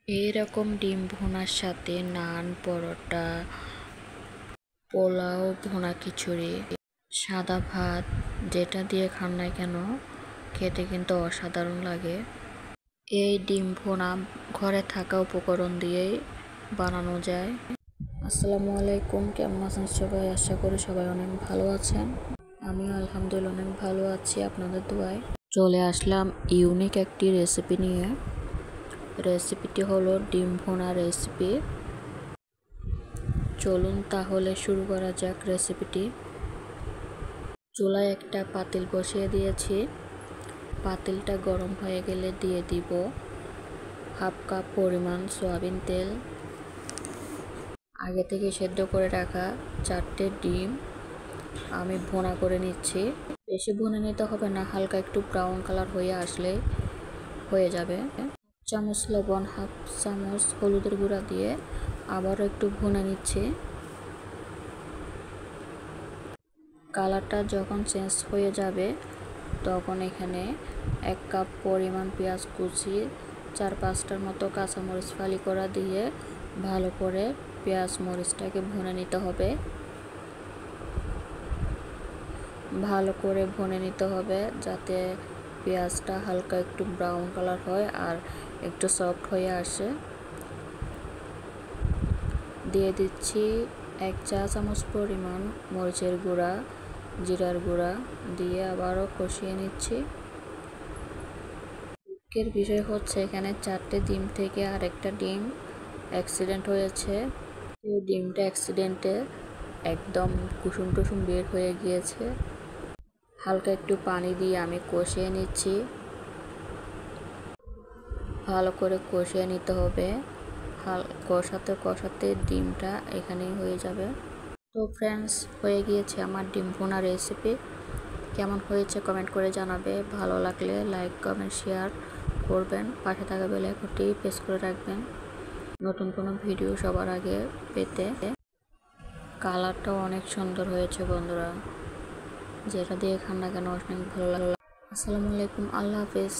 এইরকম ডিম ভুনার সাথে নান, পরোটা, পোলাও, ভুনা খিচুড়ি, সাদা ভাত যেটা দিয়ে খান না কেন খেতে কিন্তু অসাধারণ লাগে। এই ডিম ভুনা ঘরে থাকা উপকরণ দিয়েই বানানো যায়। আসসালামু আলাইকুম, কেমন আছেন সবাই? আশা করি সবাই অনেক ভালো আছেন। আমিও আলহামদুলিল্লাহ অনেক ভালো আছি আপনাদের দোয়ায়। চলে আসলাম ইউনিক একটি রেসিপি নিয়ে। রেসিপিটি হলো ডিম ভুনা রেসিপি। চলুন তাহলে শুরু করা যাক রেসিপিটি। চুলায় একটা পাতিল বসিয়ে দিয়েছি। পাতিলটা গরম হয়ে গেলে দিয়ে দিব হাফ কাপ পরিমাণ সয়াবিন তেল, আগে থেকে সেদ্ধ করে রাখা 4টে ডিম আমি ভুনা করে নিচ্ছি। বেশি ভুনে নিতে হবে না, হালকা একটু ব্রাউন কালার হয়ে আসলে হয়ে যাবে। চামচ লবণ, হাফ চামচ হলুদের গুঁড়া দিয়ে আবারও একটু ভুনে নিচ্ছি। কালারটা যখন চেঞ্জ হয়ে যাবে তখন এখানে 1 কাপ পরিমাণ পেঁয়াজ কুচি, 4-5টার মতো কাঁচামরিচ ফালি করা দিয়ে ভালো করে পেঁয়াজ মরিচটাকে ভুনে নিতে হবে। ভালো করে ভুনে নিতে হবে যাতে পেঁয়াজটা হালকা একটু ব্রাউন কালার হয় আর একটু সফট হয়ে আসে। দিয়ে দিচ্ছি 1 চা চামচ পরিমাণ মরিচের গুঁড়া, জিরার গুঁড়া দিয়ে আবারও কষিয়ে নিচ্ছি। এর বিষয় হচ্ছে এখানে 4টে ডিম থেকে আরেকটা ডিম অ্যাক্সিডেন্ট হয়েছে। এই ডিমটা অ্যাক্সিডেন্টে একদম কুসুম টুসুম বের হয়ে গিয়েছে। হালকা একটু পানি দিয়ে আমি কষিয়ে নিচ্ছি। ভালো করে কষিয়ে নিতে হবে। কষাতে কষাতে ডিমটা এখানেই হয়ে যাবে। তো ফ্রেন্ডস, হয়ে গিয়েছে আমার ডিম ভুনা রেসিপি। কেমন হয়েছে কমেন্ট করে জানাবে। ভালো লাগলে লাইক, কমেন্ট, শেয়ার করবেন। পাশে থাকা বেল আইকনটি প্রেস করে রাখবেন নতুন কোনো ভিডিও সবার আগে পেতে। কালারটাও অনেক সুন্দর হয়েছে বন্ধুরা, যেটা দিয়ে খান না কেন অনেক ভালো লাগলো। আসসালামু আলাইকুম, আল্লাহ হাফেজ।